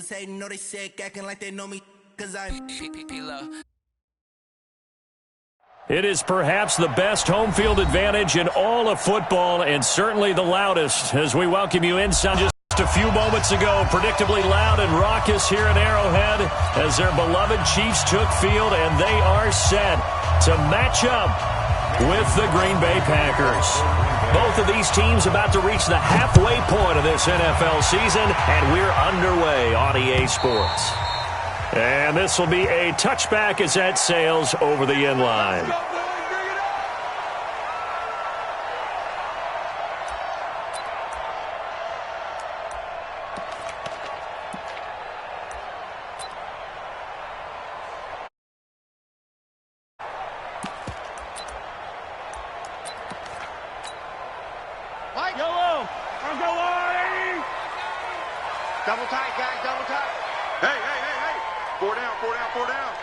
Niggas hating, know they sick, acting like they know me, cause I'm It is perhaps the best home field advantage in all of football, and certainly the loudest, as we welcome you inside. Just a few moments ago, predictably loud and raucous here at Arrowhead as their beloved Chiefs took field, and they are set to match up with the Green Bay Packers. Both of these teams about to reach the halfway point of this NFL season, and we're underway on EA Sports. And this will be a touchback as that sails over the end line. Double tight, guys, double tight. Hey. 4 down.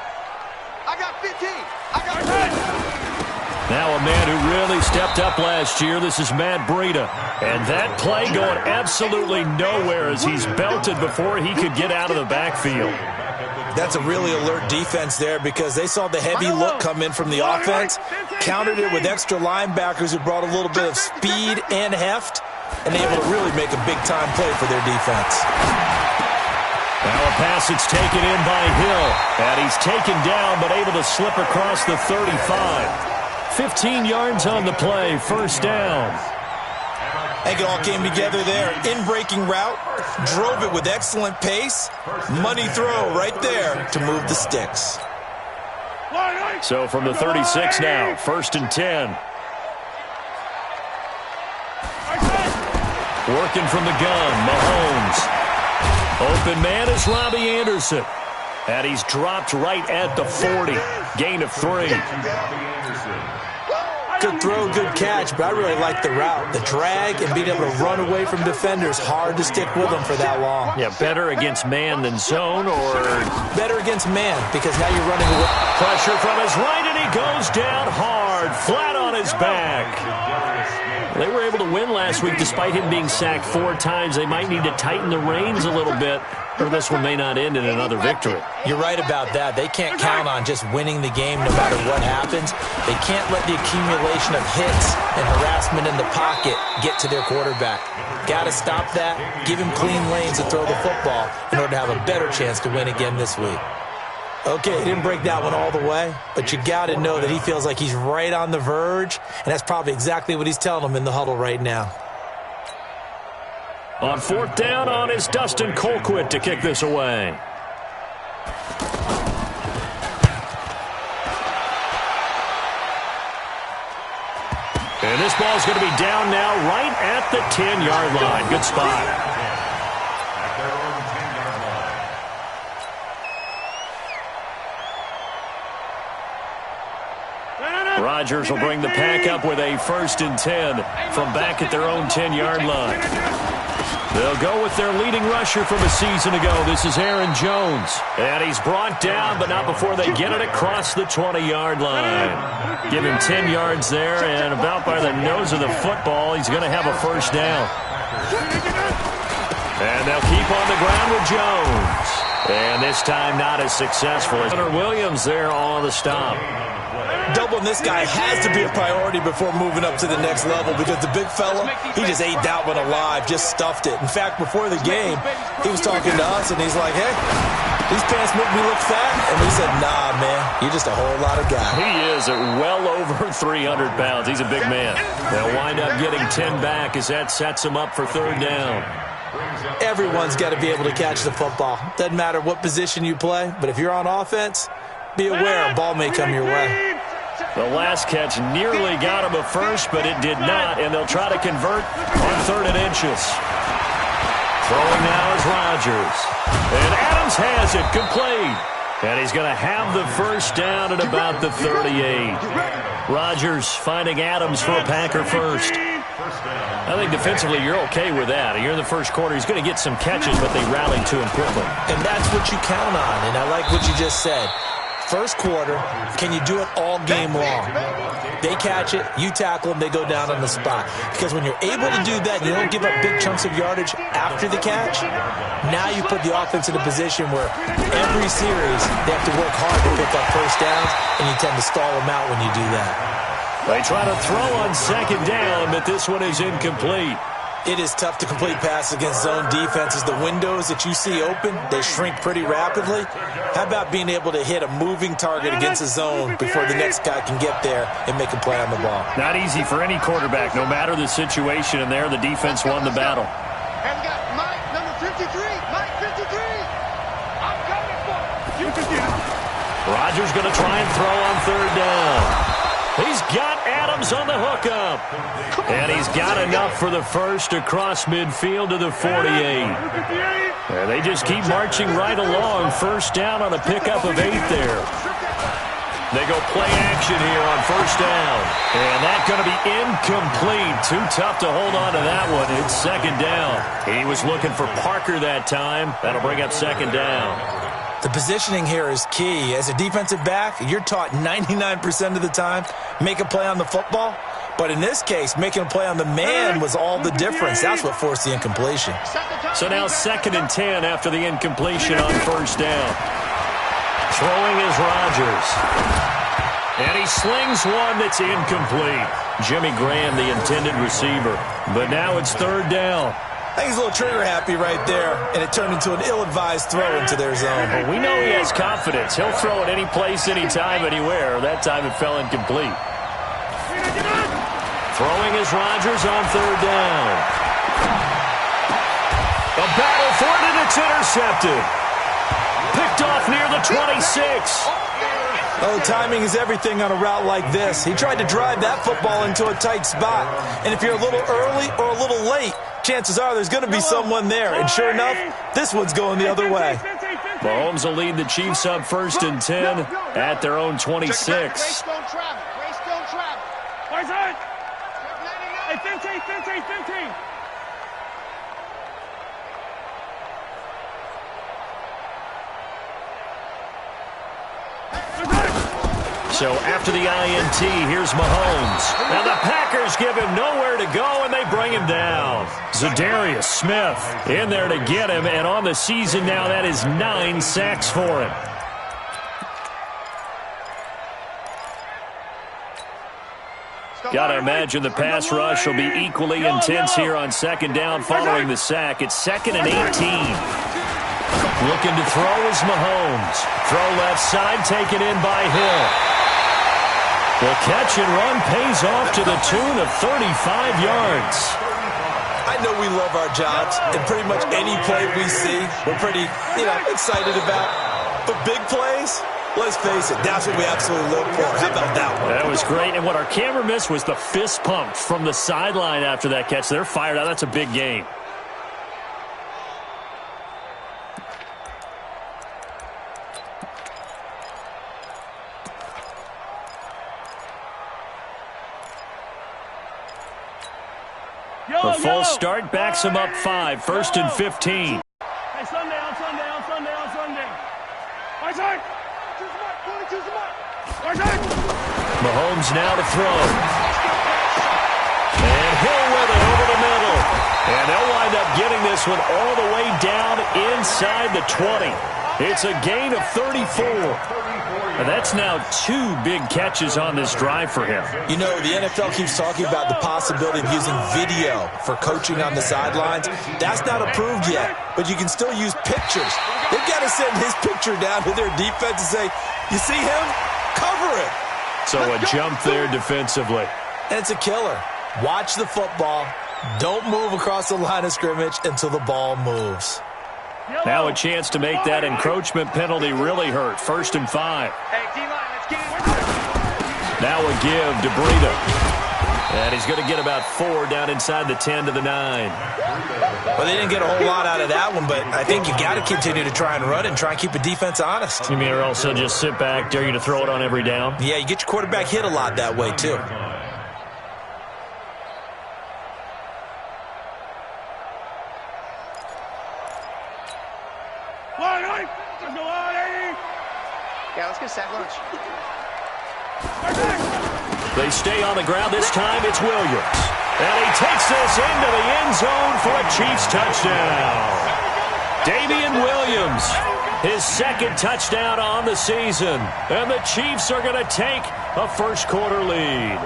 I got 15. I got 10. Now a man who really stepped up last year. This is Matt Breida. And that play going absolutely nowhere as he's belted before he could get out of the backfield. That's a really alert defense there because they saw the heavy look come in from the offense, countered it with extra linebackers who brought a little bit of speed and heft, and able to really make a big-time play for their defense. Now a pass that's taken in by Hill. And he's taken down but able to slip across the 35. 15 yards on the play, first down. I think it all came together there. In-breaking route, drove it with excellent pace. Money throw right there to move the sticks. So from the 36 now, 1st and 10. Working from the gun, Mahomes. Open man is Robbie Anderson. And he's dropped right at the 40. Gain of 3. Good throw, good catch, but I really like the route. The drag and being able to run away from defenders, hard to stick with them for that long. Yeah, better against man than zone, or? Better against man, because now you're running away. Pressure from his right, and he goes down hard, flat on his back. They were able to win last week despite him being sacked 4 times. They might need to tighten the reins a little bit, or this one may not end in another victory. You're right about that. They can't count on just winning the game no matter what happens. They can't let the accumulation of hits and harassment in the pocket get to their quarterback. Got to stop that, give him clean lanes to throw the football in order to have a better chance to win again this week. Okay, he didn't break that one all the way, but you got to know that he feels like he's right on the verge, and that's probably exactly what he's telling them in the huddle right now. On 4th down on is Dustin Colquitt to kick this away. And this ball's going to be down now right at the 10-yard line. Good spot. Rodgers will bring the pack up with a 1st and 10 from back at their own 10-yard line. They'll go with their leading rusher from a season ago. This is Aaron Jones. And he's brought down, but not before they get it across the 20-yard line. Give him 10 yards there, and about by the nose of the football, he's going to have a 1st down. And they'll keep on the ground with Jones. And this time not as successful as Williams there on the stop. Doubling this guy has to be a priority before moving up to the next level because the big fella, he just ate that one alive, just stuffed it. In fact, before the game, he was talking to us, and he's like, hey, these pants make me look fat. And we said, nah, man, you're just a whole lot of guy. He is at well over 300 pounds. He's a big man. They'll wind up getting 10 back as that sets him up for 3rd down. Everyone's got to be able to catch the football. Doesn't matter what position you play, but if you're on offense, be aware a ball may come your way. The last catch nearly got him a 1st, but it did not, and they'll try to convert on 3rd and inches. Throwing now is Rodgers. And Adams has it complete. And he's going to have the 1st down at about the 38. Rodgers finding Adams for a Packer 1st. I think defensively you're okay with that. You're in the 1st quarter. He's going to get some catches, but they rallied to him quickly. And that's what you count on, and I like what you just said. first quarter. Can you do it all game long? They catch it, you tackle them, they go down on the spot. Because when you're able to do that, you don't give up big chunks of yardage after the catch, now you put the offense in a position where every series they have to work hard to pick up first downs, and you tend to stall them out when you do that. They try to throw on second down, but this one is incomplete. It is tough to complete passes against zone defenses. The windows that you see open, they shrink pretty rapidly. How about being able to hit a moving target against a zone before the next guy can get there and make a play on the ball? Not easy for any quarterback, no matter the situation, and there the defense won the battle. And we got Mike, number 53. Mike, 53. I'm coming for you. Rodgers going to try and throw on third down. He's got Adams on the hookup. And he's got enough for the first across midfield to the 48. And they just keep marching right along. First down on a pickup of 8 there. They go play action here on first down. And that's going to be incomplete. Too tough to hold on to that one. It's second down. He was looking for Parker that time. That'll bring up second down. The positioning here is key. As a defensive back, you're taught 99% of the time, make a play on the football. But in this case, making a play on the man was all the difference. That's what forced the incompletion. So now 2nd and 10 after the incompletion on first down. Throwing is Rodgers. And he slings one that's incomplete. Jimmy Graham, the intended receiver. But now it's third down. I think he's a little trigger happy right there, and it turned into an ill-advised throw into their zone. Well, we know he has confidence. He'll throw it any place, anytime, anywhere. That time it fell incomplete. Throwing is Rodgers on third down. A battle for it, and it's intercepted. Picked off near the 26. Oh, timing is everything on a route like this. He tried to drive that football into a tight spot. And if you're a little early or a little late, chances are there's going to be someone there. And sure enough, this one's going the other way. Mahomes will lead the Chiefs up 1st and 10 at their own 26. Race don't travel. Race don't travel. Where's it? Hey, 15. So after the INT, here's Mahomes. And the Packers give him nowhere to go, and they bring him down. Zadarius Smith in there to get him, and on the season now, that is 9 sacks for him. Got to imagine the pass rush will be equally intense here on second down following the sack. It's 2nd and 18. Looking to throw is Mahomes. Throw left side, taken in by Hill. The catch and run pays off to the tune of 35 yards. I know we love our jobs, and pretty much any play we see, we're pretty, excited about. But big plays, let's face it, that's what we absolutely look for. How about that one? That was great, and what our camera missed was the fist pump from the sideline after that catch. They're fired out. That's a big game. The full start backs him up 5, 1st and 15. Hey, Sunday. Mahomes now to throw. And Hill with it over the middle. And they'll wind up getting this one all the way down inside the 20. It's a gain of 34. And that's now 2 big catches on this drive for him. You know, the NFL keeps talking about the possibility of using video for coaching on the sidelines. That's not approved yet, but you can still use pictures. They've got to send his picture down to their defense and say, you see him? Cover it. So a jump there defensively. And it's a killer. Watch the football. Don't move across the line of scrimmage until the ball moves. Now a chance to make that encroachment penalty really hurt. 1st and 5. Hey, D-line, let's get it. Now a give to Breida. And he's going to get about 4 down inside the 10 to the 9. Well, they didn't get a whole lot out of that one, but I think you got to continue to try and run and try and keep the defense honest. You mean or also just sit back, dare you to throw it on every down? Yeah, you get your quarterback hit a lot that way, too. Yeah, let's get sack lunch. They stay on the ground. This time it's Williams. And he takes this into the end zone for a Chiefs touchdown. Damian Williams, his second touchdown on the season. And the Chiefs are going to take a first-quarter lead.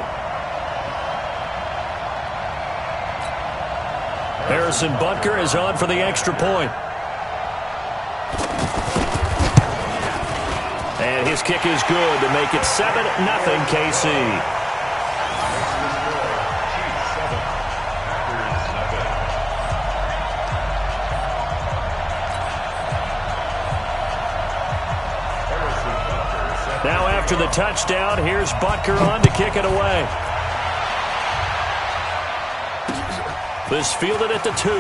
Harrison Butker is on for the extra point. And his kick is good to make it 7-0 KC. Now after the touchdown, here's Butker on to kick it away. This fielded at the 2.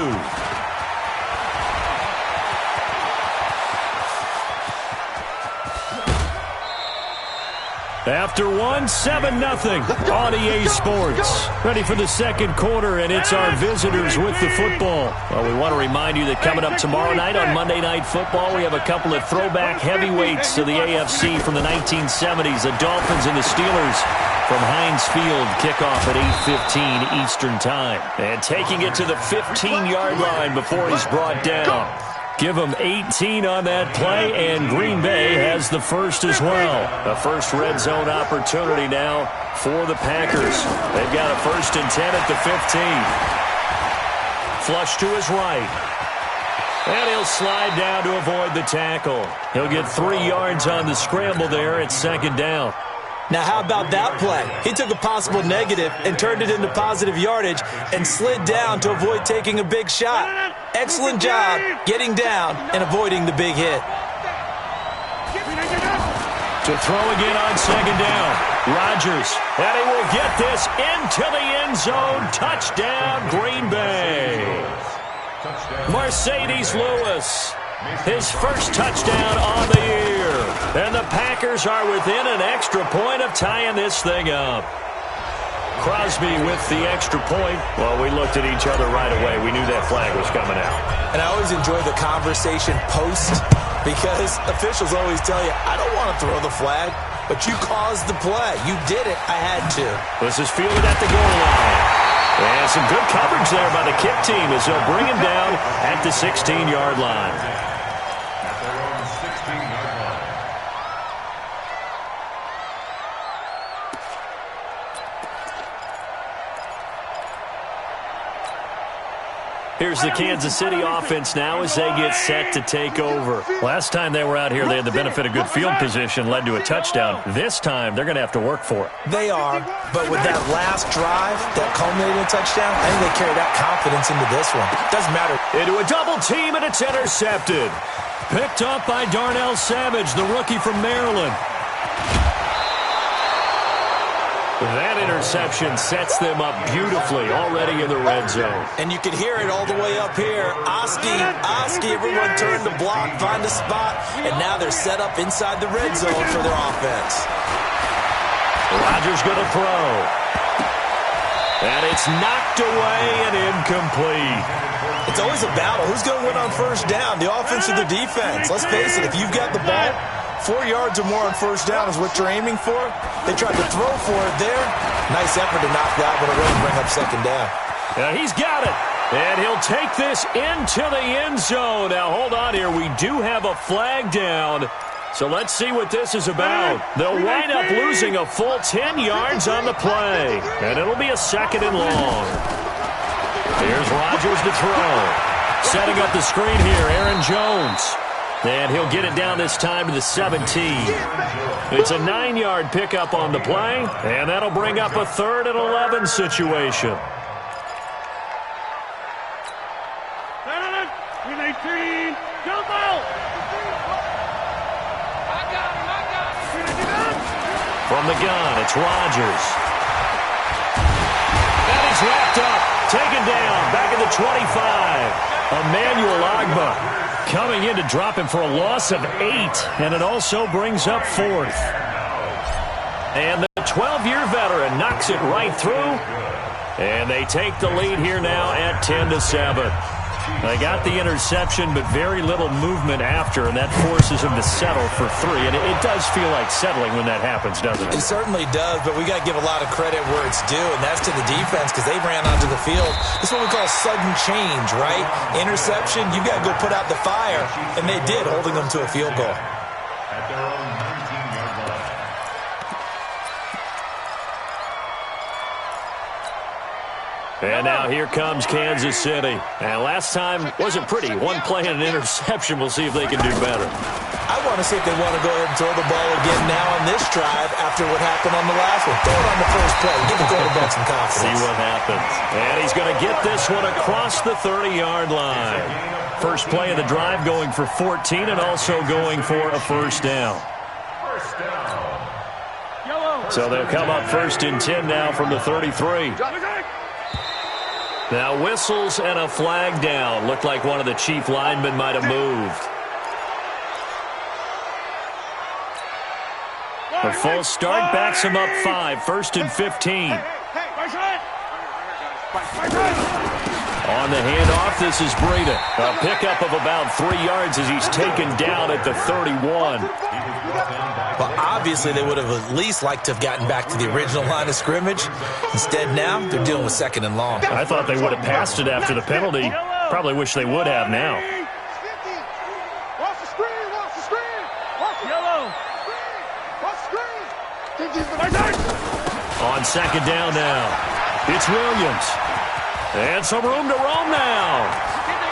After one, 7-0 on EA Sports. Ready for the second quarter, and it's our visitors with the football. Well, we want to remind you that coming up tomorrow night on Monday Night Football, we have a couple of throwback heavyweights of the AFC from the 1970s, the Dolphins and the Steelers from Heinz Field. Kickoff at 8:15 Eastern Time. And taking it to the 15-yard line before he's brought down. Give them 18 on that play, and Green Bay has the first as well. A first red zone opportunity now for the Packers. They've got a 1st and 10 at the 15. Flush to his right. And he'll slide down to avoid the tackle. He'll get 3 yards on the scramble there at 2nd down. Now, how about that play? He took a possible negative and turned it into positive yardage and slid down to avoid taking a big shot. Excellent job getting down and avoiding the big hit. To throw again on 2nd down. Rodgers, and he will get this into the end zone. Touchdown, Green Bay. Mercedes Lewis, his first touchdown on the year. And the Packers are within an extra point of tying this thing up. Crosby with the extra point. Well, we looked at each other right away. We knew that flag was coming out. And I always enjoy the conversation post because officials always tell you, I don't want to throw the flag, but you caused the play. You did it. I had to. This is fielded at the goal line. And some good coverage there by the kick team as they'll bring him down at the 16-yard line. Here's the Kansas City offense now as they get set to take over. Last time they were out here, they had the benefit of good field position, led to a touchdown. This time, they're going to have to work for it. They are, but with that last drive that culminated in a touchdown, I think they carry that confidence into this one. Doesn't matter. Into a double team, and it's intercepted. Picked up by Darnell Savage, the rookie from Maryland. That interception sets them up beautifully already in the red zone. And you can hear it all the way up here. Oski, everyone turned to block, find a spot, and now they're set up inside the red zone for their offense. Rodgers going to throw. And it's knocked away and incomplete. It's always a battle. Who's going to win on 1st down, the offense or the defense? Let's face it, if you've got the ball, 4 yards or more on 1st down is what you're aiming for. They tried to throw for it there. Nice effort to knock that one away and bring up 2nd down. Yeah, he's got it. And he'll take this into the end zone. Now, hold on here. We do have a flag down. So let's see what this is about. They'll wind up losing a full 10 yards on the play. And it'll be a 2nd and long. Here's Rodgers to throw. Setting up the screen here, Aaron Jones. And he'll get it down this time to the 17. It's a 9-yard pickup on the play, and that'll bring up a 3rd and 11 situation. From the gun, it's Rodgers. And he's wrapped up, taken down, back at the 25. Emmanuel Ogbah coming in to drop him for a loss of 8, and it also brings up 4th. And the 12-year veteran knocks it right through, and they take the lead here now at 10-7. They got the interception, but very little movement after, and that forces him to settle for 3. And it does feel like settling when that happens, doesn't it? It certainly does, but we got to give a lot of credit where it's due, and that's to the defense because they ran onto the field. This is what we call sudden change, right? Interception, you got to go put out the fire, and they did, holding them to a field goal. And now here comes Kansas City. And last time wasn't pretty. One play and an interception. We'll see if they can do better. I want to see if they want to go ahead and throw the ball again now on this drive after what happened on the last one. Throw it on the first play. Give the quarterback some confidence. See what happens. And he's going to get this one across the 30-yard line. First play of the drive going for 14 and also going for a first down. So they'll come up first and 10 now from the 33. Now whistles and a flag down. Looked like one of the chief linemen might have moved. The full start backs him up 5. First and 15. On the handoff, this is Breida. A pickup of about 3 yards as he's taken down at the 31. Well, obviously they would have at least liked to have gotten back to the original line of scrimmage. Instead now, they're dealing with second and long. I thought they would have passed it after the penalty. Probably wish they would have now. Watch the screen, watch the screen. Watch the Yellow. Watch the screen. On second down now, it's Williams. And some room to roam now.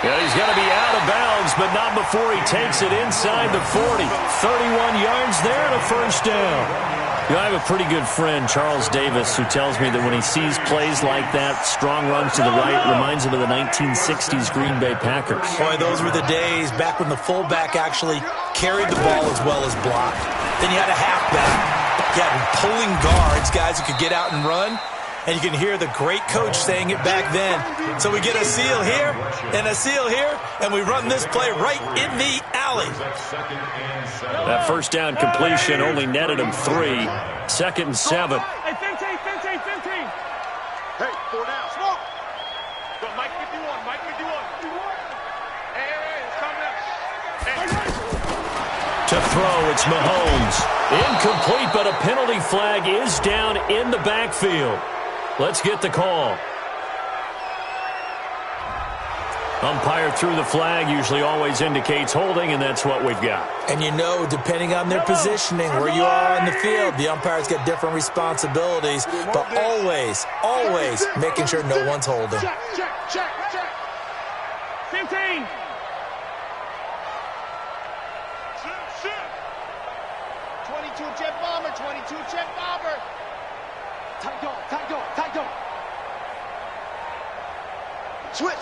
Yeah, he's going to be out of bounds, but not before he takes it inside the 40. 31 yards there and a first down. You know, I have a pretty good friend, Charles Davis, who tells me that when he sees plays like that, strong runs to the right, reminds him of the 1960s Green Bay Packers. Boy, those were the days back when the fullback actually carried the ball as well as blocked. Then you had a halfback. You had pulling guards, guys who could get out and run. And you can hear the great coach saying it back then. So we get a seal here and a seal here, and we run this play right in the alley. That first down completion only netted him 3. Second and 7. Hey, 15. Hey, 4 down, smoke. Go, Mike 51, Mike 51. Hey, it's coming up. To throw, it's Mahomes. Incomplete, but a penalty flag is down in the backfield. Let's get the call. Umpire threw the flag, usually always indicates holding, and that's what we've got. And you know, depending on their positioning, where you are on the field, the umpire's got different responsibilities, but always making sure no one's holding. Check. 15. Shoot. 22 jet bomber, 22 jet bomber. Tight dog. Switch.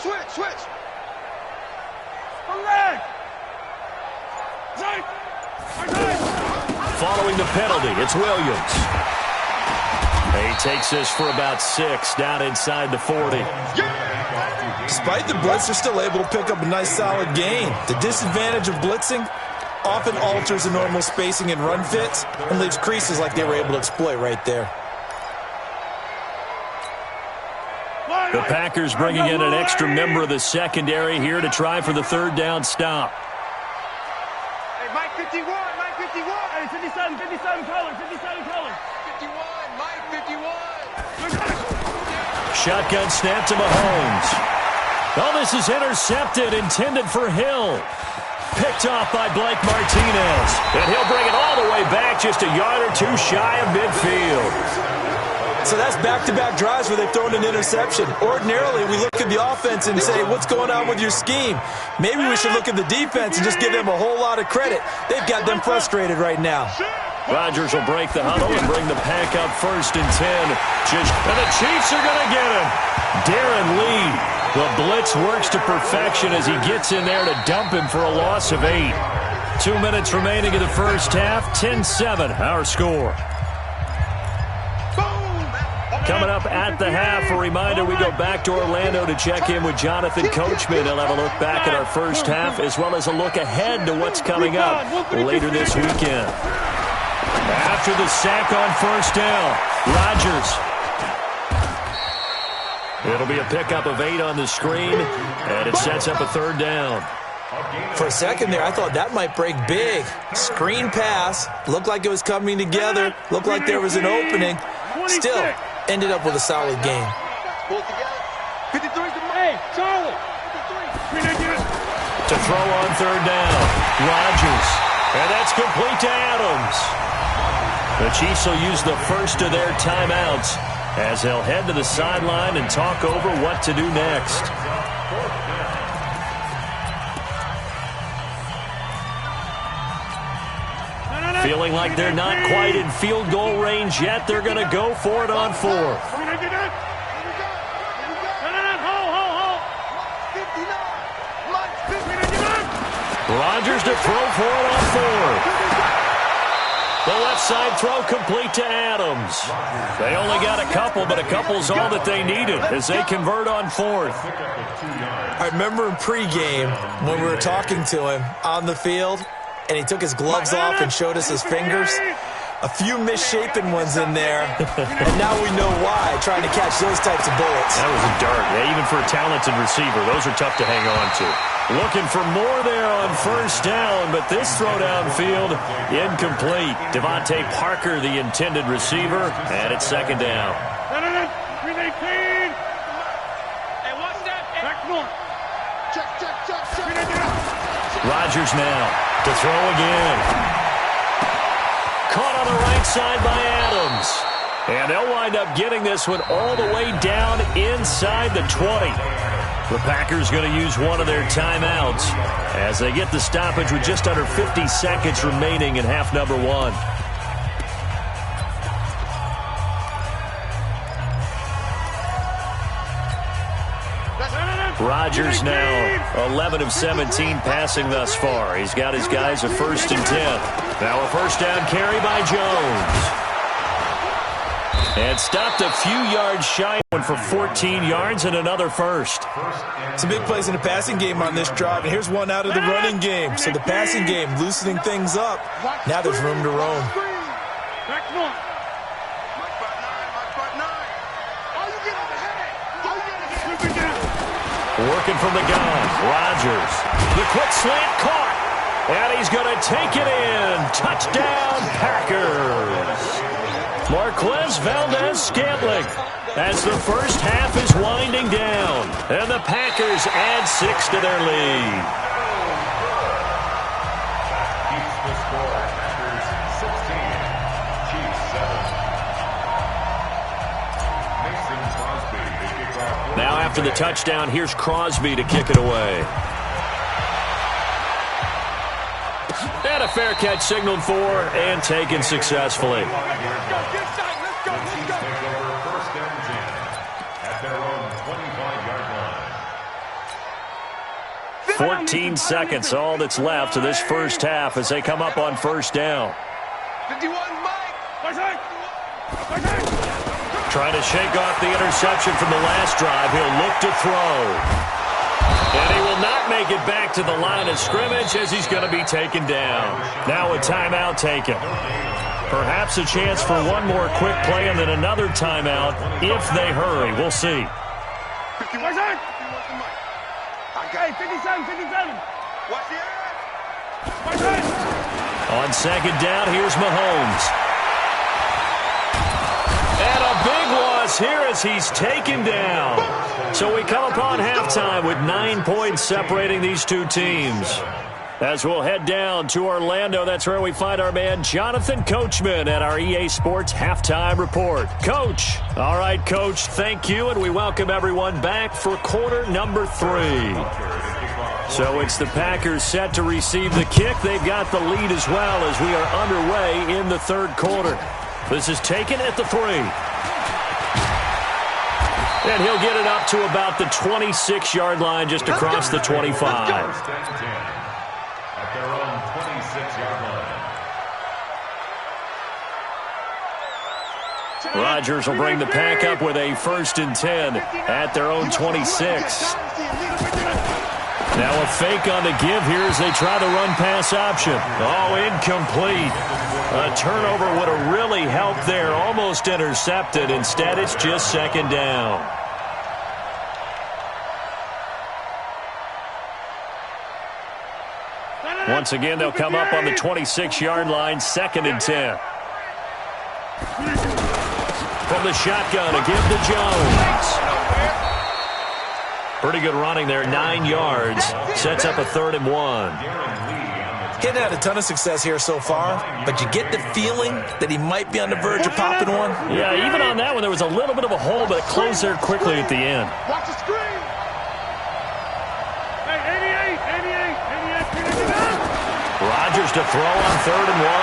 Following the penalty, it's Williams. He takes this for about 6 down inside the 40. Despite the blitz, they're still able to pick up a nice solid gain. The disadvantage of blitzing often alters the normal spacing and run fits and leaves creases like they were able to exploit right there. The Packers bringing in an extra member of the secondary here to try for the third down stop. Hey, Mike 51. Hey, 57 color. 51, Mike 51. Shotgun snap to Mahomes. Oh, this is intercepted, intended for Hill. Picked off by Blake Martinez. And he'll bring it all the way back, just a yard or 2 shy of midfield. So that's back-to-back drives where they've thrown an interception. Ordinarily, we look at the offense and say, what's going on with your scheme? Maybe we should look at the defense and just give them a whole lot of credit. They've got them frustrated right now. Rodgers will break the huddle and bring the pack up first and 10. And the Chiefs are going to get him. Darren Lee. The blitz works to perfection as he gets in there to dump him for a loss of 8. 2 minutes remaining in the first half. 10-7, our score. Coming up at the half, a reminder, we go back to Orlando to check in with Jonathan Coachman. He'll have a look back at our first half as well as a look ahead to what's coming up later this weekend. After the sack on first down, Rodgers. It'll be a pickup of 8 on the screen, and it sets up a 3rd down. For a second there, I thought that might break big. Screen pass. Looked like it was coming together. Looked like there was an opening. Still, ended up with a solid game. Pull it together. 53 to Hey, Charlie. 53. To throw on 3rd down. Rodgers. And that's complete to Adams. The Chiefs will use the first of their timeouts as they'll head to the sideline and talk over what to do next. Feeling like they're not quite in field goal range yet, they're going to go for it on 4th. Rodgers to throw for it on 4th. The left side throw complete to Adams. They only got a couple, but a couple's all that they needed as they convert on 4th. I remember in pregame when we were talking to him on the field, and he took his gloves off and showed us his fingers. A few misshapen ones in there, and now we know why, trying to catch those types of bullets. That was a dart. Yeah, even for a talented receiver, those are tough to hang on to. Looking for more there on 1st down, but this throw downfield, incomplete. Devontae Parker, the intended receiver, and it's 2nd down. Rodgers now to throw again. Caught on the right side by Adams. And they'll wind up getting this one all the way down inside the 20. The Packers going to use one of their timeouts as they get the stoppage with just under 50 seconds remaining in half number 1. Rodgers now 11 of 17 passing thus far. He's got his guys a 1st and 10. Now a 1st down carry by Jones. And stopped a few yards shy for 14 yards and another 1st. Some big plays in the passing game on this drive, and here's one out of the running game. So the passing game loosening things up. Now there's room to roam. Working from the gun, Rodgers. The quick slant caught. And he's going to take it in. Touchdown, Packers. Marquez Valdez-Scantling as the first half is winding down. And the Packers add 6 to their lead. Keeps the score. Packers 16, Chiefs 7. Mason Crosby to kick off. Now after the touchdown, here's Crosby to kick it away. And a fair catch signaled for and taken successfully. 14 seconds, all that's left of this first half as they come up on 1st down. 51, Mike. Trying to shake off the interception from the last drive. He'll look to throw. And he will not make it back to the line of scrimmage as he's going to be taken down. Now a timeout taken. Perhaps a chance for one more quick play and then another timeout if they hurry. We'll see. 51. Hey, 57, 57. Watch the air. On 2nd down, here's Mahomes. And a big loss here as he's taken down. So we come upon halftime with 9 points separating these two teams. As we'll head down to Orlando, that's where we find our man Jonathan Coachman at our EA Sports Halftime Report. Coach. All right, Coach, thank you, and we welcome everyone back for quarter number 3. So it's the Packers set to receive the kick. They've got the lead as well as we are underway in the 3rd quarter. This is taken at the 3. And he'll get it up to about the 26-yard line just across the 25. At their own 26-yard line. Rodgers will bring the pack up with a 1st and 10 at their own 26. Now a fake on the give here as they try the run-pass option. Oh, incomplete. A turnover would have really helped there. Almost intercepted. Instead, it's just 2nd down. Once again, they'll come up on the 26-yard line, 2nd and 10. From the shotgun, a give to Jones. Pretty good running there, 9 yards. Sets up a 3rd and 1. He had a ton of success here so far, but you get the feeling that he might be on the verge of popping one. Yeah, even on that one, there was a little bit of a hole, but it closed there quickly at the end. Watch the screen. Hey, 88. Rodgers to throw on 3rd and 1.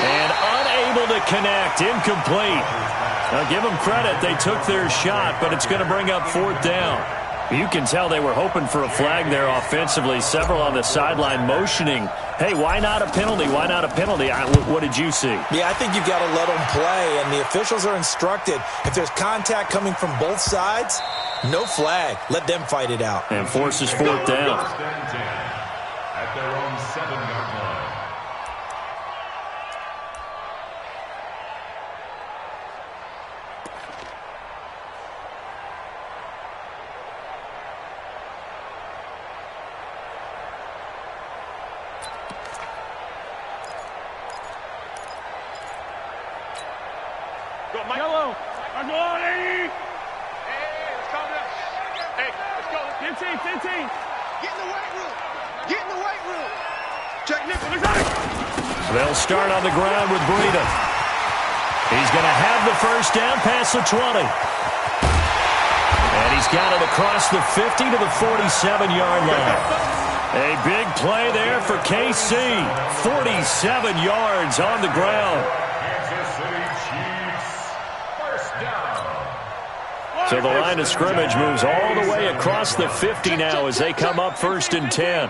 And unable to connect, incomplete. Now, give them credit. They took their shot, but it's going to bring up 4th down. You can tell they were hoping for a flag there offensively. Several on the sideline motioning, hey, why not a penalty? Why not a penalty? What did you see? Yeah, I think you've got to let them play, and the officials are instructed. If there's contact coming from both sides, no flag. Let them fight it out. And forces 4th down. At their own 7-yard line. Yellow. I'm going, 80. Hey, let's calm down. Hey, let's go. 15. Get in the weight room. Get in the weight room. Check Nichols. They'll start on the ground with Breida. He's going to have the first down past the 20. And he's got it across the 50 to the 47-yard line. A big play there for KC. 47 yards on the ground. Kansas City Chiefs. First down. So the line of scrimmage moves all the way across the 50 now as they come up 1st and 10.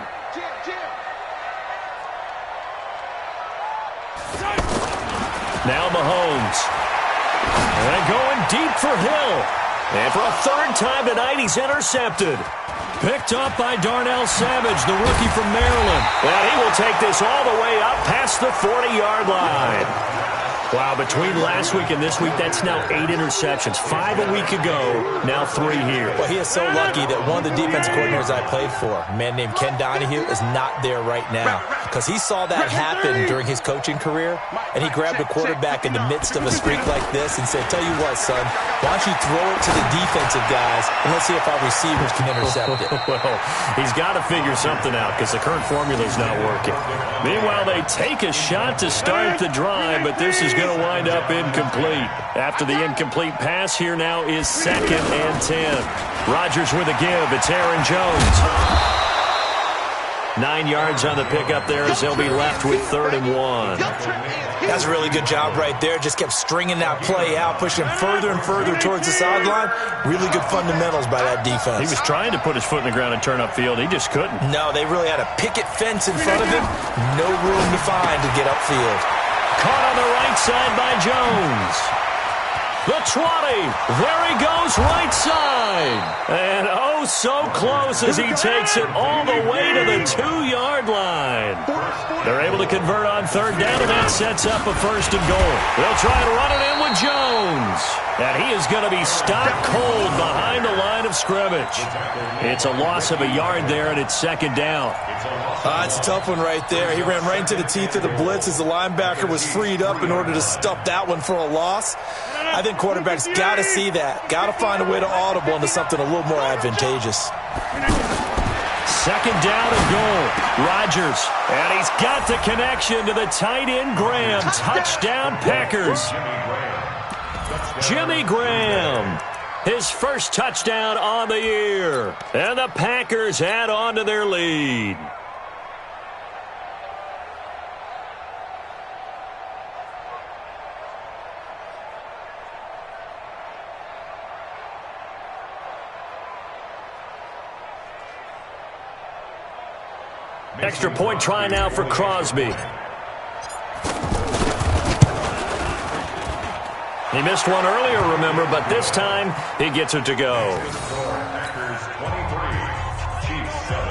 Now Mahomes. And going deep for Hill. And for a 3rd time tonight, he's intercepted. Picked up by Darnell Savage, the rookie from Maryland. And he will take this all the way up past the 40-yard line. Wow, between last week and this week, that's now 8 interceptions. 5 a week ago, now 3 here. Well, he is so lucky that one of the defense coordinators I played for, a man named Ken Donahue, is not there right now. Because he saw that happen during his coaching career, and he grabbed a quarterback in the midst of a streak like this and said, tell you what, son, why don't you throw it to the defensive guys, and let's see if our receivers can intercept it. Well, he's got to figure something out because the current formula is not working. Meanwhile, they take a shot to start the drive, but this is going to wind up incomplete. After the incomplete pass, here now is 2nd and 10. Rodgers with a give. It's Aaron Jones. 9 yards on the pickup there as they'll be left with 3rd and 1. That's a really good job right there. Just kept stringing that play out, pushing him further and further towards the sideline. Really good fundamentals by that defense. He was trying to put his foot in the ground and turn upfield. He just couldn't. No, they really had a picket fence in front of him. No room to find to get upfield. Caught on the right side by Jones. The 20. There he goes, right side. And oh, so close as he takes it all the way to the 2-yard line. They're able to convert on 3rd down, and that sets up a 1st and goal. They'll try to run it in with Jones. And he is going to be stopped cold behind the line of scrimmage. It's a loss of a yard there, and it's 2nd down. It's a tough one right there. He ran right into the teeth of the blitz as the linebacker was freed up in order to stop that one for a loss. I think quarterbacks got to see that. Got to find a way to audible into something a little more advantageous. 2nd down and goal. Rodgers. And he's got the connection to the tight end Graham. Touchdown Packers. Jimmy Graham. His first touchdown on the year. And the Packers add on to their lead. Extra point try now for Crosby. He missed one earlier, remember, but this time he gets it to go. Packers 23, Chiefs 7.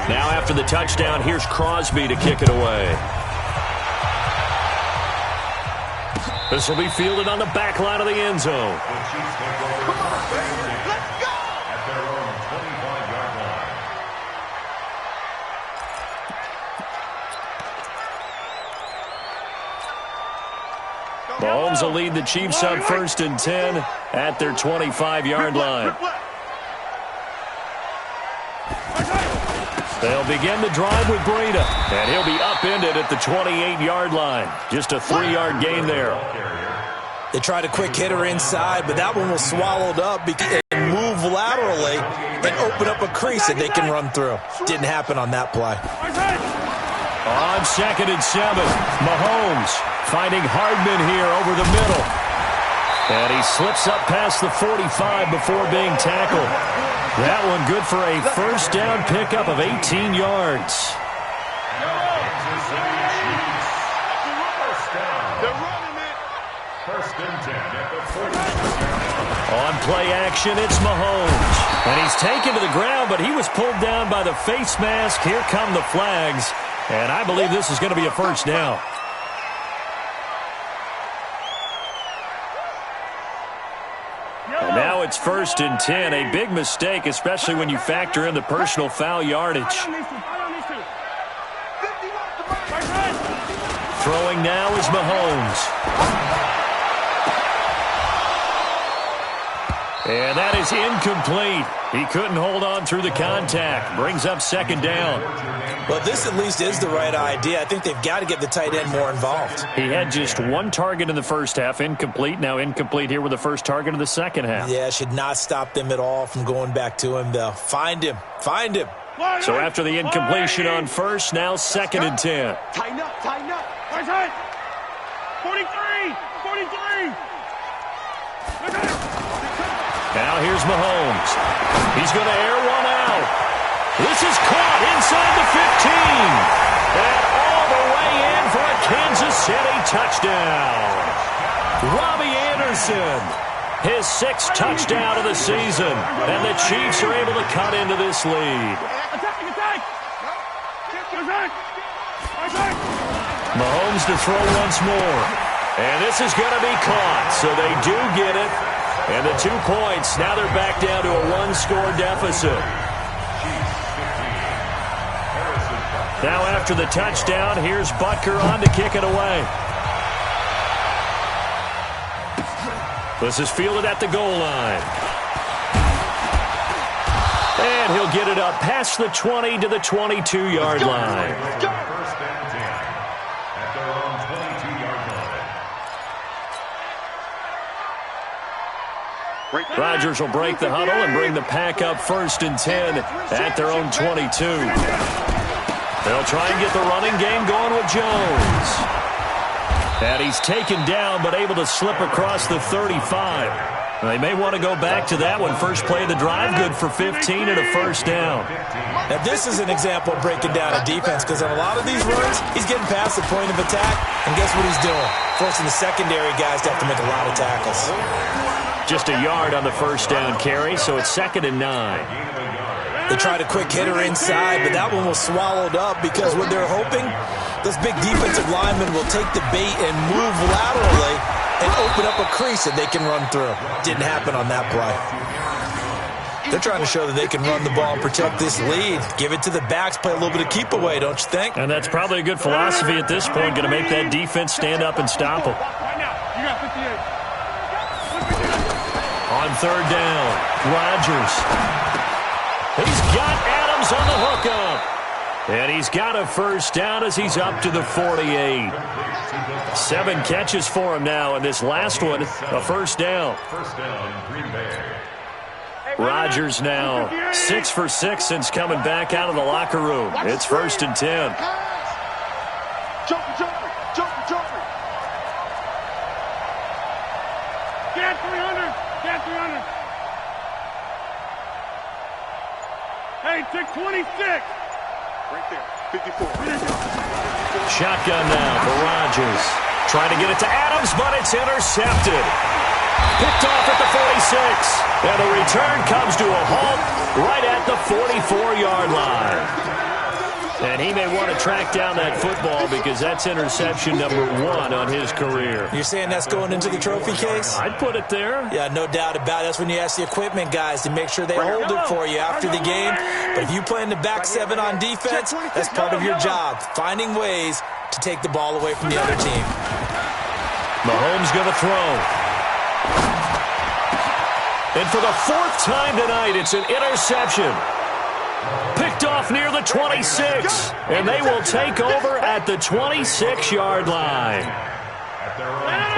Now after the touchdown, here's Crosby to kick it away. This will be fielded on the back line of the end zone. The Chiefs take over. Let's go! At their own 25. Mahomes will lead the Chiefs on 1st and 10 at their 25-yard line. They'll begin the drive with Breida, and he'll be upended at the 28-yard line. Just a 3-yard gain there. They tried a quick hitter inside, but that one was swallowed up and moved laterally and open up a crease that they can run through. Didn't happen on that play. On 2nd and 7, Mahomes finding Hardman here over the middle. And he slips up past the 45 before being tackled. That one good for a first down pickup of 18 yards. First and 10 at the 40. On play action, it's Mahomes. And he's taken to the ground, but he was pulled down by the face mask. Here come the flags. And I believe this is going to be a first down. And now it's 1st and 10. A big mistake, especially when you factor in the personal foul yardage. Throwing now is Mahomes. And that is incomplete. He couldn't hold on through the contact. Brings up 2nd down. Well, this at least is the right idea. I think they've got to get the tight end more involved. He had just 1 target in the first half, incomplete. Now incomplete here with the first target in the second half. Yeah, should not stop them at all from going back to him, though. Find him. Find him. So after the incompletion on first, now 2nd and 10. Tighten up, tighten up. 43, 43. Now here's Mahomes. He's going to air one out. This is caught inside the 15. And all the way in for a Kansas City touchdown. Robbie Anderson, his 6th touchdown of the season. And the Chiefs are able to cut into this lead. Mahomes to throw once more. And this is going to be caught. So they do get it. And the 2 points, now they're back down to a 1-score deficit. Now after the touchdown, here's Butker on to kick it away. This is fielded at the goal line. And he'll get it up past the 20 to the 22-yard line. First and 10 at their own 22-yard line. Rodgers will break the huddle and bring the pack up 1st and 10 at their own 22. They'll try and get the running game going with Jones. And he's taken down but able to slip across the 35. They may want to go back to that one. First play of the drive, good for 15 and a first down. Now, this is an example of breaking down a defense because on a lot of these runs, he's getting past the point of attack, and guess what he's doing? Forcing the secondary guys to have to make a lot of tackles. Just a yard on the first down carry, so it's 2nd and 9. They tried a quick hitter inside, but that one was swallowed up because what they're hoping, those big defensive linemen will take the bait and move laterally and open up a crease that they can run through. Didn't happen on that play. They're trying to show that they can run the ball and protect this lead. Give it to the backs, play a little bit of keep away, don't you think? And that's probably a good philosophy at this point, going to make that defense stand up and stop them. On 3rd down, Rodgers. He's got Adams on the hookup. And he's got a first down as he's up to the 48. 7 catches for him now, and this last one, a first down. First down, Green Bay. Rodgers now 6 for 6 since coming back out of the locker room. It's 1st and 10. Jumper. Get 300. Get 300. Hey, 626. Right there. 54. Shotgun now for Rodgers. Trying to get it to Adams, but it's intercepted. Picked off at the 46. And the return comes to a halt right at the 44-yard line. And he may want to track down that football because that's interception number 1 on his career. You're saying that's going into the trophy case? I'd put it there. Yeah, no doubt about it. That's when you ask the equipment guys to make sure they hold it for you after the game. But if you play in the back 7 on defense, that's part of your job, finding ways to take the ball away from the other team. Mahomes going to throw. And for the 4th time tonight, it's an interception. Picked off near the 26. And they will take over at the 26-yard line.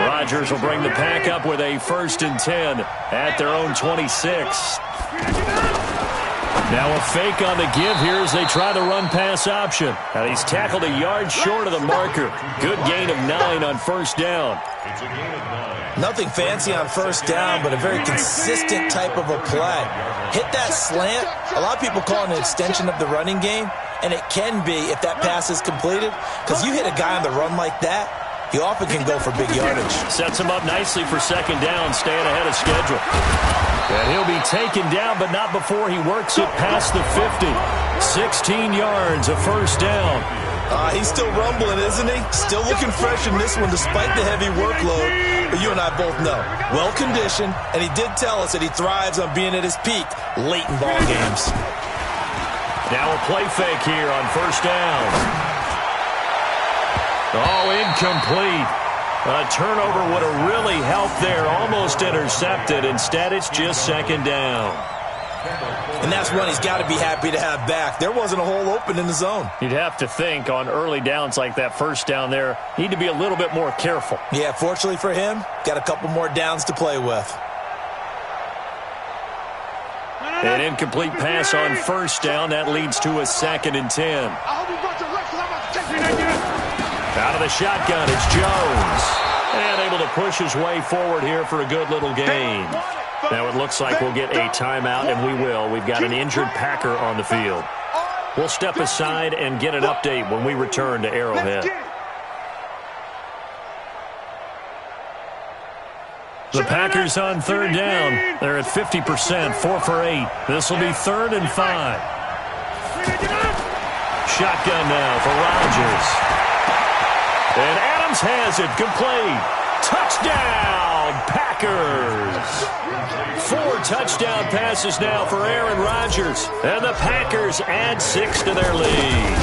Rodgers will bring the pack up with a 1st and 10 at their own 26. Now a fake on the give here as they try the run-pass option. And he's tackled a yard short of the marker. Good gain of 9 on 1st down. It's a gain of 9. Nothing fancy on 1st down, but a very consistent type of a play. Hit that slant. A lot of people call it an extension of the running game, and it can be if that pass is completed, because you hit a guy on the run like that, he often can go for big yardage. Sets him up nicely for 2nd down, staying ahead of schedule. And he'll be taken down, but not before he works it past the 50. 16 yards, a 1st down. He's still rumbling, isn't he? Still looking fresh in this one despite the heavy workload. But you and I both know, well-conditioned, and he did tell us that he thrives on being at his peak late in ball games. Now a play fake here on 1st down. Oh, incomplete. A turnover would have really helped there. Almost intercepted. Instead, it's just 2nd down. And that's one he's got to be happy to have back. There wasn't a hole open in the zone. You'd have to think on early downs like that 1st down there, need to be a little bit more careful. Yeah, fortunately for him, got a couple more downs to play with. An incomplete pass on 1st down. That leads to a 2nd and 10. Out of the shotgun, it's Jones. And able to push his way forward here for a good little gain. Now it looks like we'll get a timeout, and we will. We've got an injured Packer on the field. We'll step aside and get an update when we return to Arrowhead. The Packers on 3rd down. They're at 50%, 4 for 8. This will be 3rd and 5. Shotgun now for Rodgers. And Adams has it, complete. Touchdown, Packers. 4 touchdown passes now for Aaron Rodgers. And the Packers add 6 to their lead.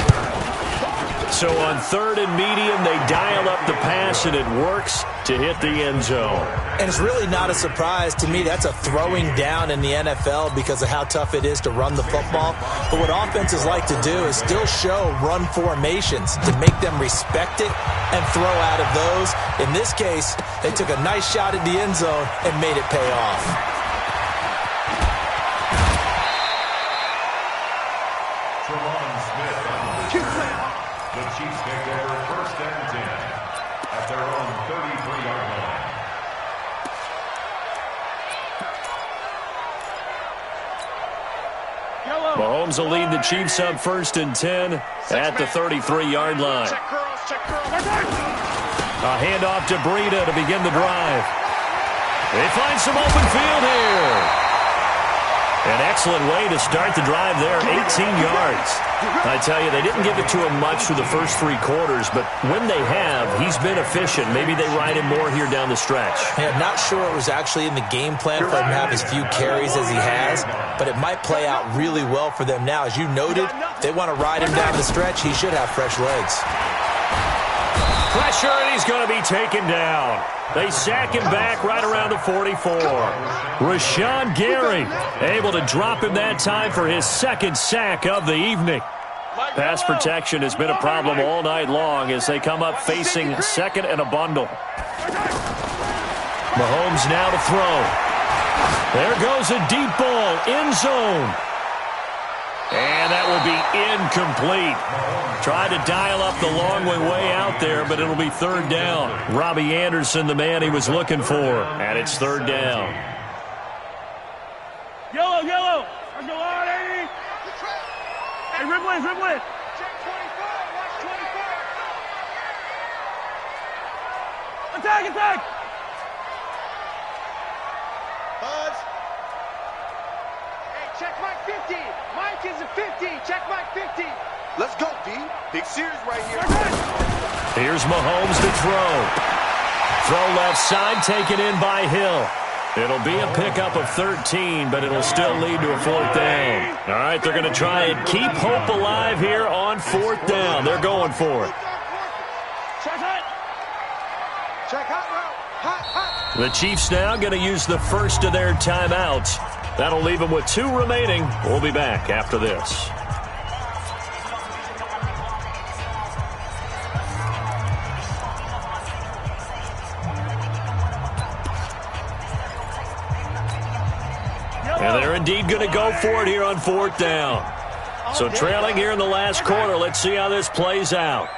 So on 3rd and medium, they dial up the pass, and it works to hit the end zone. And it's really not a surprise to me. That's a throwing down in the NFL because of how tough it is to run the football. But what offenses like to do is still show run formations to make them respect it and throw out of those. In this case, they took a nice shot at the end zone and made it pay off. The Chiefs take over 1st and 10 at their own 33-yard line. Mahomes will lead the Chiefs up 1st and 10 at the 33-yard line. A handoff to Breida to begin the drive. They find some open field here. An excellent way to start the drive there, 18 yards. I tell you, they didn't give it to him much through the first 3 quarters, but when they have, he's been efficient. Maybe they ride him more here down the stretch. Hey, I'm not sure it was actually in the game plan for him to have as few carries as he has, but it might play out really well for them now. As you noted, if they want to ride him down the stretch, he should have fresh legs. Pressure, and he's going to be taken down. They sack him back right around the 44. Rashawn Gary able to drop him that time for his 2nd sack of the evening. Pass protection has been a problem all night long as they come up facing 2nd and a bundle. Mahomes now to throw. There goes a deep ball, end zone. And that will be incomplete. Tried to dial up the long way out there, but it'll be 3rd down. Robbie Anderson, the man he was looking for, and it's 3rd down. Yellow, yellow. Let's go on, 80. Hey, ribble it, ribble it. Attack, attack. Buzz. Hey, check Mike 50. Mike is a 50. Check Mike 50. Let's go, D. Big series right here. Here's Mahomes to throw. Throw left side, taken in by Hill. It'll be a pickup of 13, but it'll still lead to a 4th down. All right, they're going to try and keep hope alive here on 4th down. They're going for it. Check hot. Check hot route. The Chiefs now going to use the first of their timeouts. That'll leave them with 2 remaining. We'll be back after this. And they're indeed going to go for it here on 4th down. So trailing here in the last quarter. Let's see how this plays out.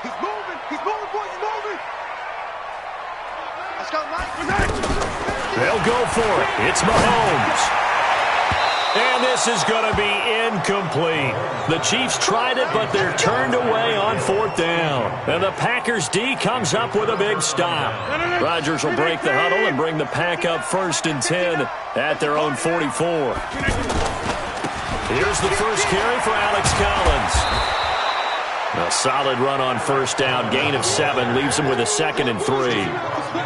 He's moving. He's moving, boys. He's moving. Let's go, Mike. They'll go for it. It's Mahomes. And this is going to be incomplete. The Chiefs tried it, but they're turned away on 4th down. And the Packers D comes up with a big stop. Rodgers will break the huddle and bring the pack up 1st and 10 at their own 44. Here's the first carry for Alex Collins. A solid run on 1st down. Gain of 7 leaves him with a 2nd and 3.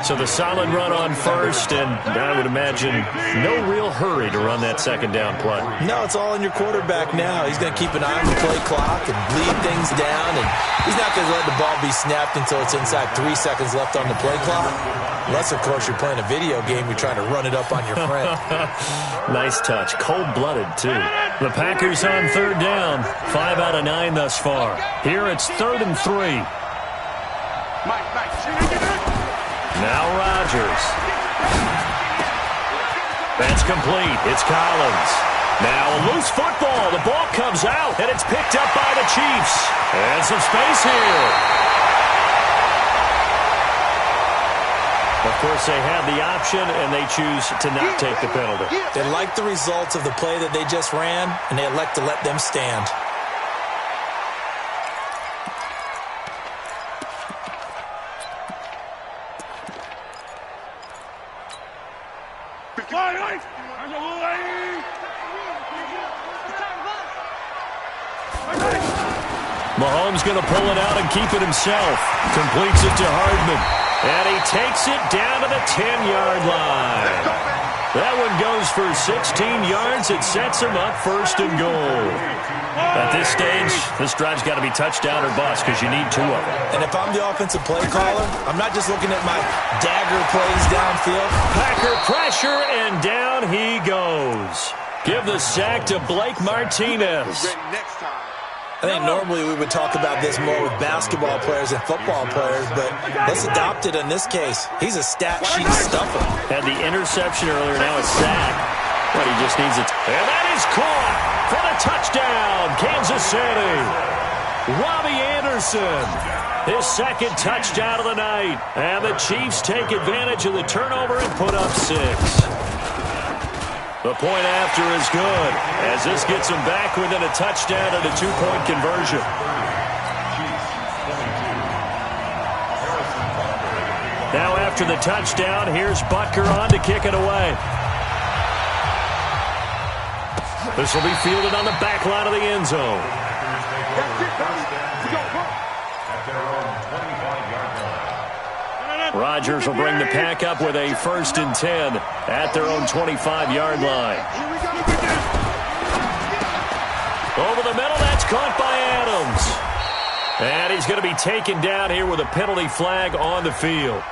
So the solid run on 1st, and I would imagine no real hurry to run that 2nd down play. No, it's all in your quarterback now. He's going to keep an eye on the play clock and bleed things down, and he's not going to let the ball be snapped until it's inside 3 seconds left on the play clock. Unless, of course, you're playing a video game, you're trying to run it up on your friend. Nice touch. Cold-blooded, too. The Packers on 3rd down. 5 out of 9 thus far. Here it's 3rd and 3. Now Rodgers. That's complete. It's Collins. Now a loose football. The ball comes out, and it's picked up by the Chiefs. And some space here. Of course, they have the option, and they choose to not take the penalty. They like the results of the play that they just ran, and they elect to let them stand. Mahomes going to pull it out and keep it himself. Completes it to Hardman. And he takes it down to the 10-yard line. That one goes for 16 yards. It sets him up 1st and goal. At this stage, this drive's got to be touchdown or bust because you need 2 of them. And if I'm the offensive play caller, I'm not just looking at my dagger plays downfield. Packer pressure, and down he goes. Give the sack to Blake Martinez. I think normally we would talk about this more with basketball players and football players, but let's adopt it in this case. He's a stat sheet stuffer. Had the interception earlier, now a sack. But he just needs it. And that is caught for the touchdown, Kansas City. Robbie Anderson, his 2nd touchdown of the night. And the Chiefs take advantage of the turnover and put up 6. The point after is good, as this gets them back within a touchdown and a 2-point conversion. Now after the touchdown, here's Butker on to kick it away. This will be fielded on the back line of the end zone. Rodgers will bring the pack up with a 1st and 10 at their own 25-yard line. Over the middle, that's caught by Adams. And he's going to be taken down here with a penalty flag on the field.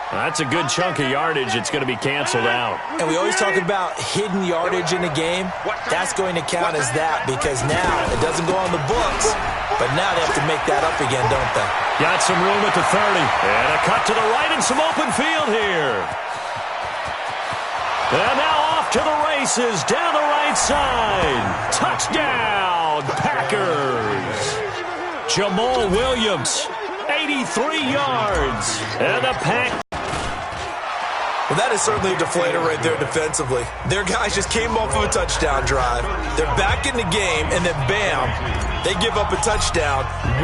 That's a good chunk of yardage. It's going to be canceled out. And we always talk about hidden yardage in a game. That's going to count as that because now it doesn't go on the books, but now they have to make that up again, don't they? Got some room at the 30. And a cut to the right and some open field here. And now off to the races down the right side. Touchdown, Packers. Jamal Williams, 83 yards. And the Pack. Well, that is certainly a deflator right there defensively. Their guys just came off of a touchdown drive. They're back in the game, and then bam, they give up a touchdown 1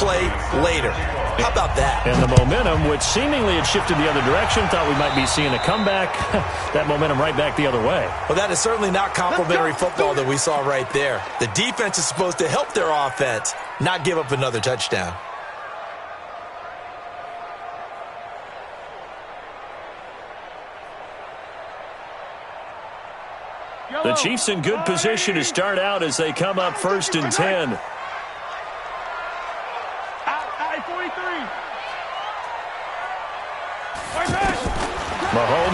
play later. How about that? And the momentum, which seemingly had shifted the other direction, thought we might be seeing a comeback. That momentum right back the other way. Well, that is certainly not complimentary football that we saw right there. The defense is supposed to help their offense, not give up another touchdown. The Chiefs in good position to start out as they come up 1st and 10.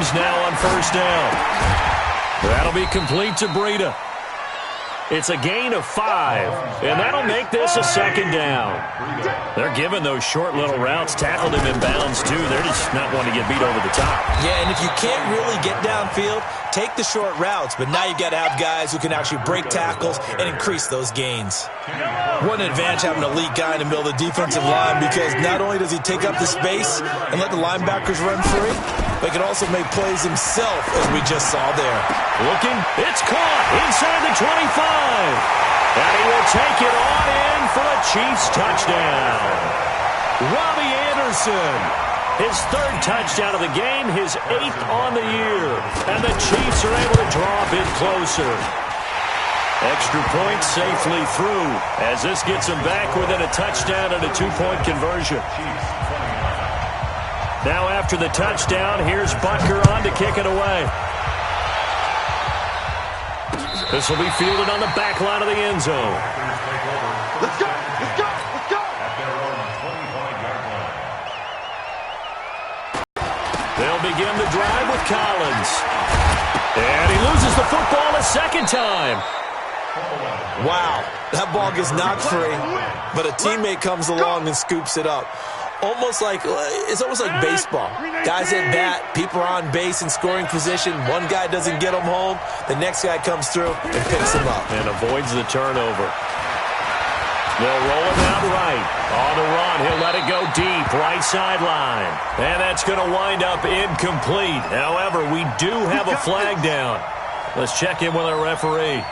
Rams now on first down. That'll be complete to Breida. It's a gain of 5, and that'll make this a second down. They're giving those short little routes. Tackled him in bounds, too. They're just not wanting to get beat over the top. Yeah, and if you can't really get downfield, take the short routes. But now you've got to have guys who can actually break tackles and increase those gains. What an advantage having an elite guy in the middle of the defensive line, because not only does he take up the space and let the linebackers run free, but he can also make plays himself, as we just saw there. Looking, it's caught inside the 25. And he will take it on in for a Chiefs touchdown. Robbie Anderson, his 3rd touchdown of the game, his 8th on the year. And the Chiefs are able to draw a bit closer. Extra point safely through as this gets them back within a touchdown and a 2-point conversion. Now after the touchdown, here's Butker on to kick it away. This will be fielded on the back line of the end zone. Let's go! Let's go! Let's go! At their own 25-yard line. They'll begin the drive with Collins. And he loses the football a second time. Wow, that ball gets knocked free, but a teammate comes along and scoops it up. It's almost like baseball. Guys at bat, people are on base in scoring position. One guy doesn't get him home. The next guy comes through and picks him up. And avoids the turnover. They'll roll him out right. On the run, he'll let it go deep, right sideline. And that's going to wind up incomplete. However, we do have a flag down. Let's check in with our referee.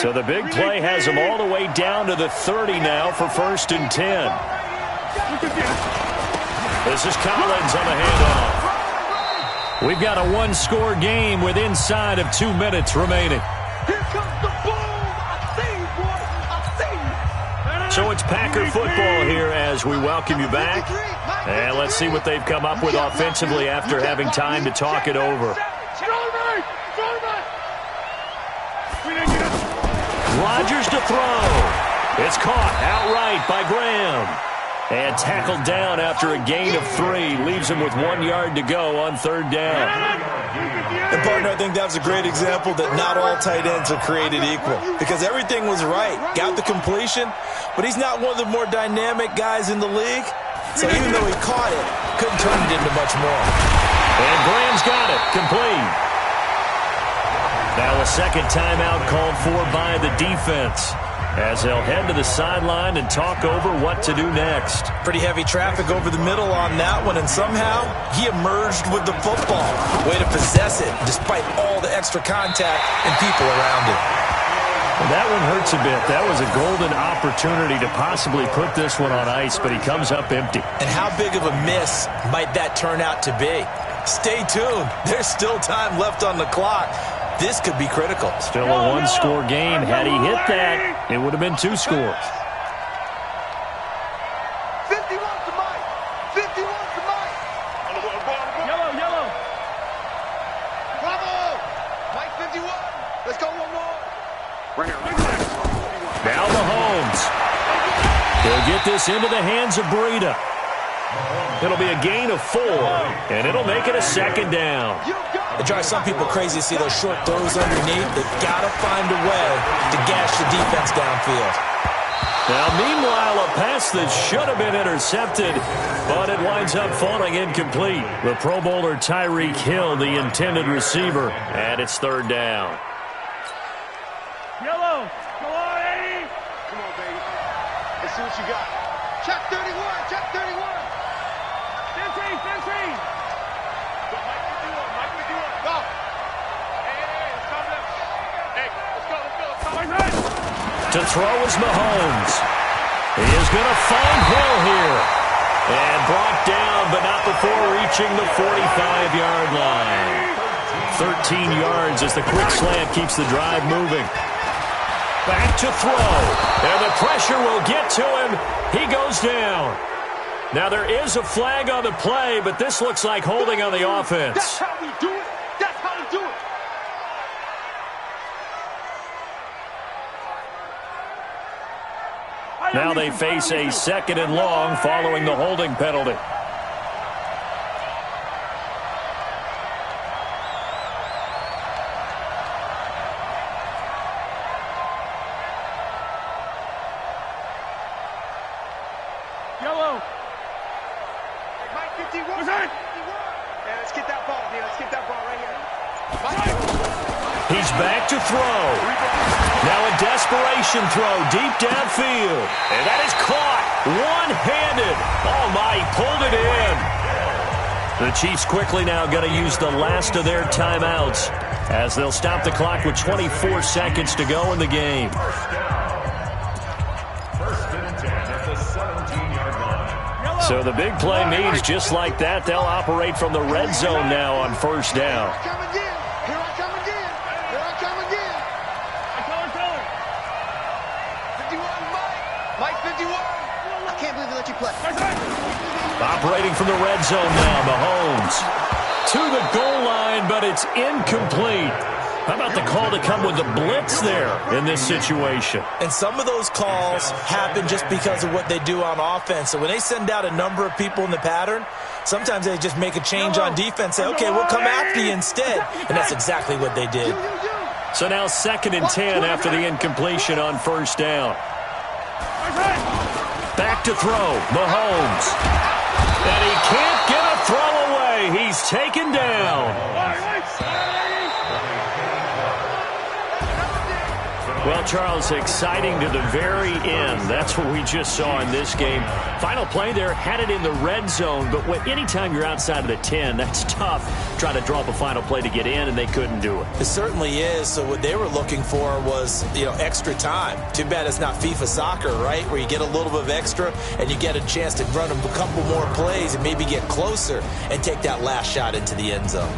So the big play has them all the way down to the 30 now for 1st and 10. This is Collins on the handoff. We've got a 1-score game with inside of 2 minutes remaining. Here comes the boom! I see you, boy! I see you! So it's Packer football here as we welcome you back. And let's see what they've come up with offensively after having time to talk it over. Rodgers to throw. It's caught outright by Graham. And tackled down after a gain of 3. Leaves him with 1 yard to go on 3rd down. And, partner, I think that was a great example that not all tight ends are created equal. Because everything was right. Got the completion, but he's not one of the more dynamic guys in the league. So even though he caught it, couldn't turn it into much more. And Graham's got it. Complete. Now a second timeout called for by the defense as they'll head to the sideline and talk over what to do next. Pretty heavy traffic over the middle on that one, and somehow he emerged with the football. Way to possess it despite all the extra contact and people around him. Well, that one hurts a bit. That was a golden opportunity to possibly put this one on ice, but he comes up empty. And how big of a miss might that turn out to be? Stay tuned. There's still time left on the clock. This could be critical. Still a 1-score game. Had he hit that, it would have been 2 scores. 51 to Mike. 51 to Mike. Yellow. Bravo. Mike 51. Let's go one more. Right here. Now Mahomes. He'll get this into the hands of Breida. It'll be a gain of 4, and it'll make it a second down. It drives some people crazy to see those short throws underneath. They've got to find a way to gash the defense downfield. Now, meanwhile, a pass that should have been intercepted, but it winds up falling incomplete. The Pro Bowler Tyreek Hill, the intended receiver, and it's 3rd down. Yellow. Go on, Eddie. Come on, baby. Let's see what you got. Check 31. Check 31. 15. To throw is Mahomes. He is going to find Hill here. And brought down, but not before reaching the 45-yard line. 13 yards as the quick slant keeps the drive moving. Back to throw. And the pressure will get to him. He goes down. Now there is a flag on the play, but this looks like holding on the offense. That's how we do it. That's how we do it. Now they face a 2nd and long following the holding penalty. Yellow. Mike 51. What's that? Yeah, let's get that ball here. Let's get that ball right here. He's back to throw. Now a desperation throw deep downfield. And that is caught one-handed. Oh, my, he pulled it in. The Chiefs quickly now going to use the last of their timeouts as they'll stop the clock with 24 seconds to go in the game. First and 10 at the 17-yard line. So the big play means just like that, they'll operate from the red zone now on first down. Here I come again. Here I come again. Here I come again. Tell her. 51, Mike. Mike 51. I can't believe they let you play. Operating from the red zone now, Mahomes to the goal line, but it's incomplete. How about the call to come with the blitz there in this situation? And some of those calls happen just because of what they do on offense. So when they send out a number of people in the pattern, sometimes they just make a change on defense, say, okay, we'll come after you instead. And that's exactly what they did. So now 2nd and 10 after the incompletion on first down. Back to throw, Mahomes. And he can't get a throw away. He's taken down. Well, Charles, exciting to the very end. That's what we just saw in this game. Final play there, had it in the red zone, but anytime you're outside of the 10, that's tough. Trying to draw up a final play to get in, and they couldn't do it. It certainly is. So what they were looking for was, extra time. Too bad it's not FIFA soccer, right, where you get a little bit of extra and you get a chance to run a couple more plays and maybe get closer and take that last shot into the end zone.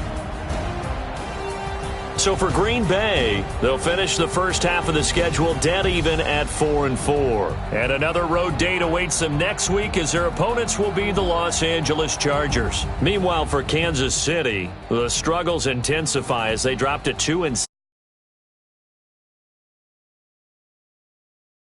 So for Green Bay, they'll finish the first half of the schedule dead even at 4-4. And another road date awaits them next week as their opponents will be the Los Angeles Chargers. Meanwhile, for Kansas City, the struggles intensify as they drop to 2-6.